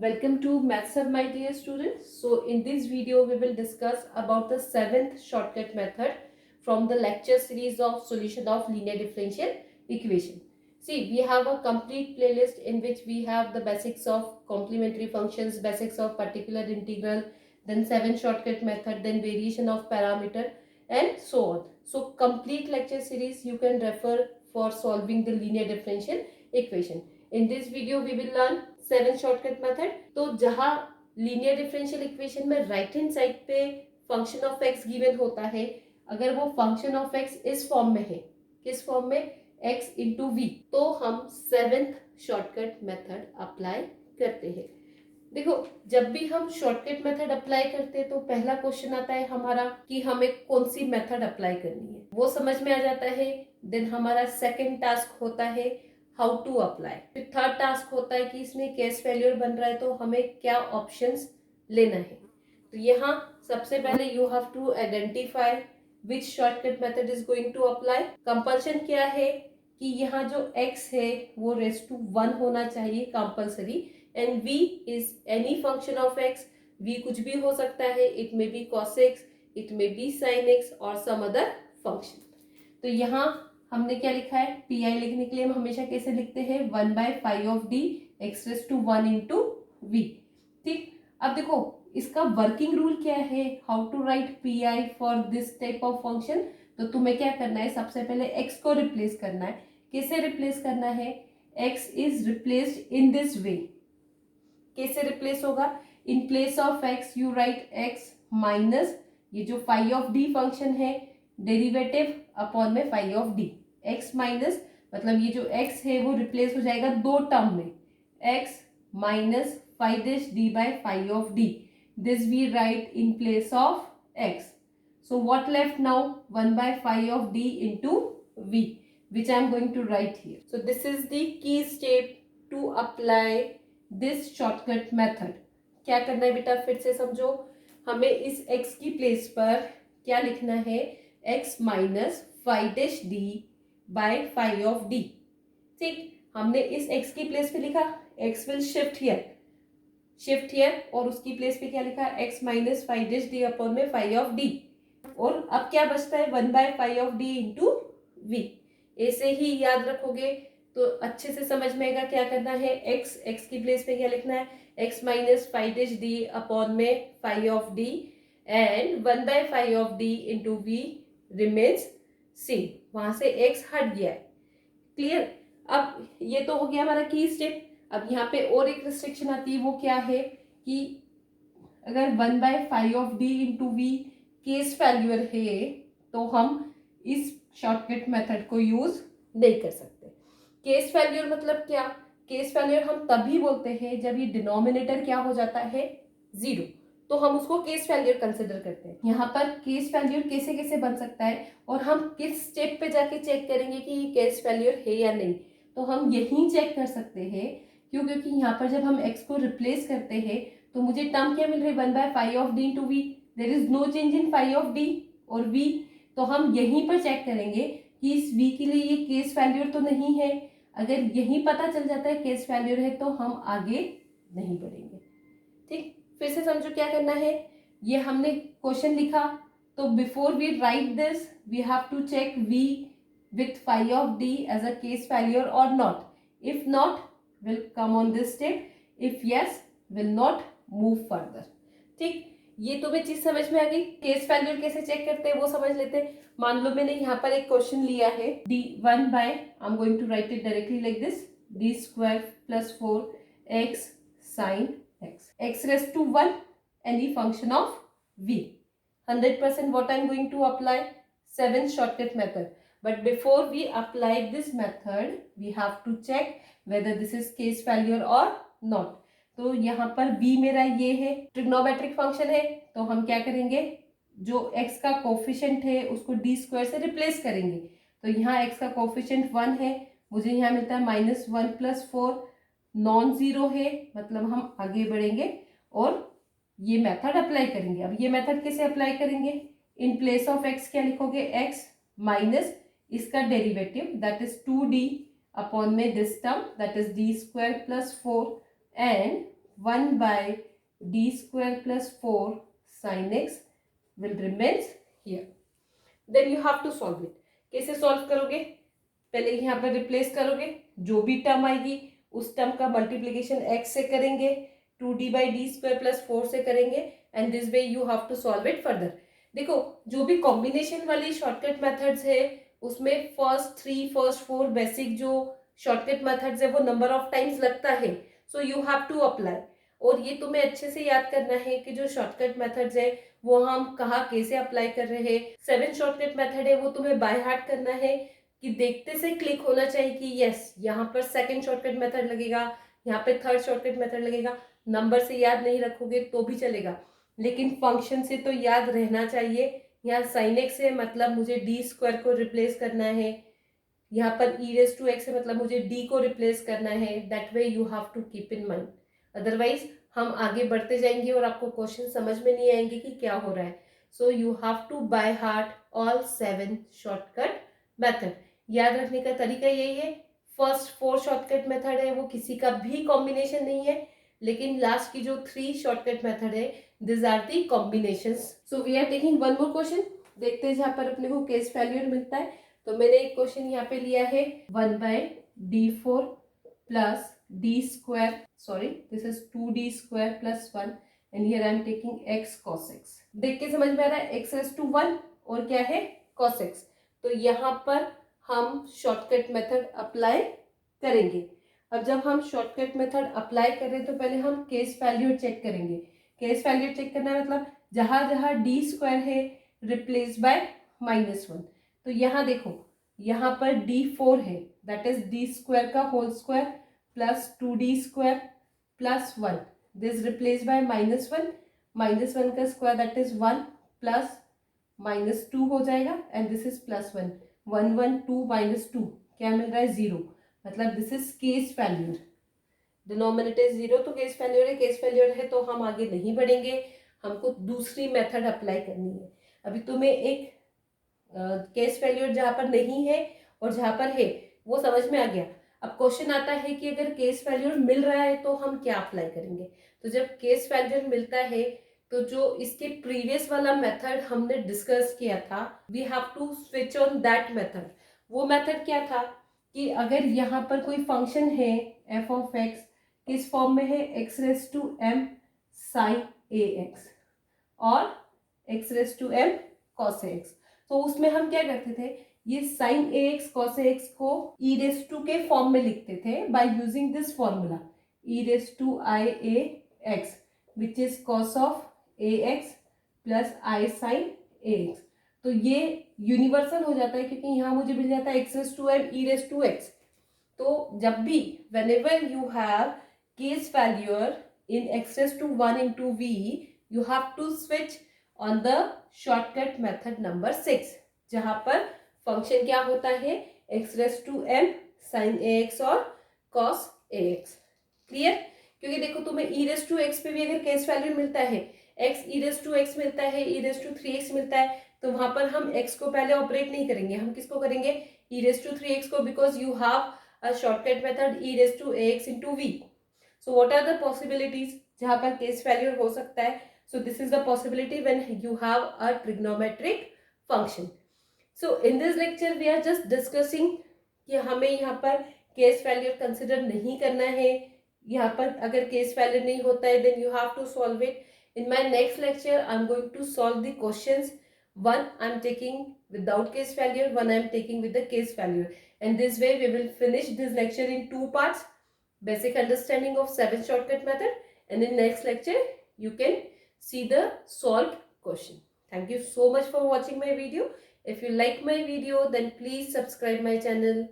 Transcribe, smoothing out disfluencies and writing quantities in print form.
Welcome to Maths Hub, my dear students. So in this video we will discuss about the seventh shortcut method from the lecture series of solution of linear differential equation. See, we have a complete playlist in which we have the basics of complementary functions, basics of particular integral, then 7 shortcut method, then variation of parameter and so on. So complete lecture series you can refer for solving the linear differential equation. In this video we will learn 7 shortcut method. तो जहां linear differential equation में right hand side पे function of x given होता है, अगर वो function of x इस form में है, किस फॉर्म में, एक्स इंटू वी, तो हम सेवेंथ शॉर्टकट मेथड अप्लाई करते हैं. देखो, जब भी हम शॉर्टकट मेथड अप्लाई करते हैं तो पहला क्वेश्चन आता है हमारा कि हमें कौन सी मेथड अप्लाई करनी है, वो समझ में आ जाता है. देन हमारा सेकंड टास्क होता है हाउ टू अप्लाई. फिर थर्ड टास्क होता है कि इसमें केस फेल्योर बन रहा है तो हमें क्या ऑप्शंस लेना है. तो यहाँ सबसे पहले you have to identify which shortcut method is going to apply. Compulsion क्या है कि यहाँ जो x है वो रेज टू 1 होना चाहिए compulsory, and v is any function of x. v कुछ भी हो सकता है, it may be cos x, it may be sin x और सम अदर फंक्शन. तो यहाँ हमने क्या लिखा है, पी आई लिखने के लिए हम हमेशा कैसे लिखते हैं, 1/5 of D X raise to 1 into V. ठीक, अब देखो इसका वर्किंग रूल क्या है, how to write P I for this type of function. तो तुम्हें क्या करना है, सबसे पहले एक्स को रिप्लेस करना है. कैसे रिप्लेस करना है, X is replaced in this way. कैसे रिप्लेस होगा, in place of X you write X minus ये जो फाई ऑफ डी फंक्शन है, डेरिवेटिव अपॉन में phi of D. X minus मतलब ये जो एक्स है वो रिप्लेस हो जाएगा दो टर्म में, X minus phi dash D by phi of D. This we write in place of X. So what left now, 1/5 of D into V, which I am going to write here. So this is the key step to apply this shortcut method. क्या करना है बेटा, फिर से समझो. हमें इस x की प्लेस पर क्या लिखना है, x minus phi dash D by phi of D. ठीक, हमने इस x की प्लेस पे लिखा, x विल शिफ्ट हियर और उसकी प्लेस पे क्या लिखा, x minus phi dash D upon में फाई ऑफ डी. और अब क्या बचता है, 1/5 ऑफ डी इंटू वी. ऐसे ही याद रखोगे तो अच्छे से समझ में आएगा क्या करना है. x की प्लेस पे क्या लिखना है, x minus phi dash D upon में phi of D and 1/5 of D into V remains same. वहां से x हट गया है. क्लियर. अब ये तो हो गया हमारा की स्टेप. अब यहाँ पे और एक रिस्ट्रिक्शन आती है, वो क्या है कि अगर 1/5 of D into V case failure है तो हम इस शॉर्टकट मेथड को यूज नहीं कर सकते. केस फैल्यूर मतलब क्या, केस फैल्यूर हम तभी बोलते हैं जब ये डिनोमिनेटर क्या हो जाता है, 0, तो हम उसको केस फैल्यूर कंसिडर करते हैं. यहाँ पर केस फैल्यूर कैसे कैसे बन सकता है और हम किस स्टेप पे जाके चेक करेंगे कि ये केस फैल्यूर है या नहीं. तो हम यही चेक कर सकते हैं, क्यों, क्योंकि यहाँ पर जब हम x को रिप्लेस करते हैं तो मुझे टर्म क्या मिल रही है, 1/5 of D into V. There is no change in phi of D और v. तो हम यहीं पर चेक करेंगे कि इस v के लिए ये केस फैल्यूर तो नहीं है. अगर यही पता चल जाता है केस फैल्यूर है तो हम आगे नहीं बढ़ेंगे. ठीक, फिर से समझो क्या करना है. ये हमने क्वेश्चन लिखा, तो before we write this we have to check v with phi of d as a case failure or not. If not, we'll come on this step. If yes, we'll not move further. ठीक, ये तुम्हें चीज समझ में आ गई. Case फैल्यूर कैसे check करते हैं वो समझ लेते हैं. मान लो मैंने यहाँ पर एक क्वेश्चन लिया है, d1 by, I'm going to write it directly like this, d square plus 4x sin x, x raised to 1, any function of v. 100% what I'm going to apply, 7th shortcut method. But before we apply this method, we have to check whether this is case failure or not. तो यहाँ पर v मेरा ये है, trigonometric function है, तो हम क्या करेंगे, जो x का कोफिशिएंट है उसको d स्क्वायर से रिप्लेस करेंगे. तो यहाँ x का कोफिशिएंट 1 है, मुझे यहाँ मिलता है -1 + 4, नॉन जीरो है, मतलब हम आगे बढ़ेंगे और ये मेथड अप्लाई करेंगे. अब ये मेथड कैसे अप्लाई करेंगे, इन प्लेस ऑफ x क्या लिखोगे, x माइनस इसका derivative that is 2d upon में this term that is d² + 4 and 1 by d square plus 4 sin x will remains here. Then you have to solve it. कैसे solve करोगे? पहले यहाँ पर replace करोगे, जो भी टर्म आएगी उस टर्म का मल्टीप्लीकेशन x से करेंगे, 2d by d square plus 4 से करेंगे, and this way you have to solve it further. देखो जो भी कॉम्बिनेशन वाली शॉर्टकट मेथड्स है उसमें फर्स्ट 3 फर्स्ट 4 बेसिक जो शॉर्टकट मेथड्स है वो नंबर ऑफ टाइम्स लगता है. So you have to apply. और ये तुम्हें अच्छे से याद करना है कि जो शॉर्टकट मेथड्स है वो हम कहाँ कैसे अप्लाई कर रहे हैं. 7 शॉर्टकट मेथड है वो तुम्हें बाय हार्ट करना है कि देखते से क्लिक होना चाहिए कि यस यहाँ पर सेकंड शॉर्टकट मेथड लगेगा, यहाँ पे थर्ड शॉर्टकट मेथड लगेगा. नंबर से याद नहीं रखोगे तो भी चलेगा, लेकिन फंक्शन से तो याद रहना चाहिए. यहाँ साइन एक्स है मतलब मुझे डी स्क्वायर को रिप्लेस करना है, यहाँ पर ई रेस टू एक्स है मतलब मुझे डी को रिप्लेस करना है. That way you have to keep in mind, otherwise हम आगे बढ़ते जाएंगे और आपको क्वेश्चन समझ में नहीं आएंगे कि क्या हो रहा है. So you have to by heart all 7 shortcut method. याद रखने का तरीका यही है. फर्स्ट 4 शॉर्टकट मेथड है वो किसी का भी कॉम्बिनेशन नहीं है, लेकिन लास्ट की जो 3 शॉर्टकट मेथड है this are the combinations. So we are taking one more question. देखते हैं जहां पर अपने को केस फेल्यूर मिलता है. तो मैंने एक क्वेश्चन यहाँ पे लिया है 1 by d4 plus d square, sorry this is 2d square plus 1 and here I am taking x cos x. देख के समझ में आ रहा है x raised to 1 और क्या है cos x. तो यहाँ पर हम शॉर्टकट मेथड अप्लाई करेंगे. अब जब हम शॉर्टकट मेथड अप्लाई करें तो पहले हम केस वैल्यू चेक करेंगे. केस वैल्यू चेक करना मतलब जहां जहां डी स्क्वायर है रिप्लेस बाय -1. तो यहाँ देखो यहाँ पर d4 है दैट इज डी स्क्वायर का whole square plus 2d square plus 1. This replace by -1, -1 का स्क्वायर दैट इज 1 प्लस -2 हो जाएगा एंड दिस इज +1. 1 1 2 -2 क्या मिल रहा है 0. मतलब दिस इज केस वैल्यूर. डिनोमिनेटर 0 तो केस वैल्यूर है. केस वैल्यूर है तो हम आगे नहीं बढ़ेंगे, हमको दूसरी मेथड अप्लाई करनी है. अभी तुम्हें एक केस वैल्यूर जहां पर नहीं है और जहां पर है वो समझ में आ गया. अब क्वेश्चन आता है कि अगर केस वैल्यूर मिल रहा है तो हम क्या अप्लाई करेंगे. तो जब केस वैल्यूर मिलता है तो जो इसके प्रीवियस वाला मेथड हमने डिस्कस किया था we have to switch on that method. वो मेथड क्या था कि अगर यहाँ पर कोई फंक्शन है एफ ऑफ एक्स किस फॉर्म में है X raise to M sine A X और X raise to M cos A X. तो उसमें हम क्या करते थे ये sine A X cos A X को ई रेस टू के फॉर्म में लिखते थे by using this formula E raise to I A X which is cos of A X plus I sine A X. तो ये universal हो जाता है क्योंकि यहाँ मुझे मिल जाता है X raise to M E raise to X. तो जब भी whenever you have case failure in x raised to 1 into v, you have to switch on the shortcut method number 6 जहां पर फंक्शन क्या होता है x raised to m sin ax और cos ax. Clear? क्योंकि देखो तुम्हें e raised to x पे भी अगर केस वैल्यू मिलता है x e raised to x मिलता है e raised to 3x मिलता है तो वहां पर हम x को पहले ऑपरेट नहीं करेंगे. हम किसको करेंगे e raised to 3x को, because you have a shortcut method e raised to ax into v. So what are the possibilities जहाँ पर case failure हो सकता है. So this is the possibility when you have a trigonometric function. So in this lecture we are just discussing कि हमें यहाँ पर case failure consider नहीं करना है. यहाँ पर अगर case failure नहीं होता है then you have to solve it. In my next lecture I am going to solve the questions. One I am taking without case failure, one I am taking with the case failure. And this way we will finish this lecture in 2 parts. Basic understanding of 7 shortcut method, and in next lecture you can see the solved question. Thank you so much for watching my video. If you like my video then please subscribe my channel.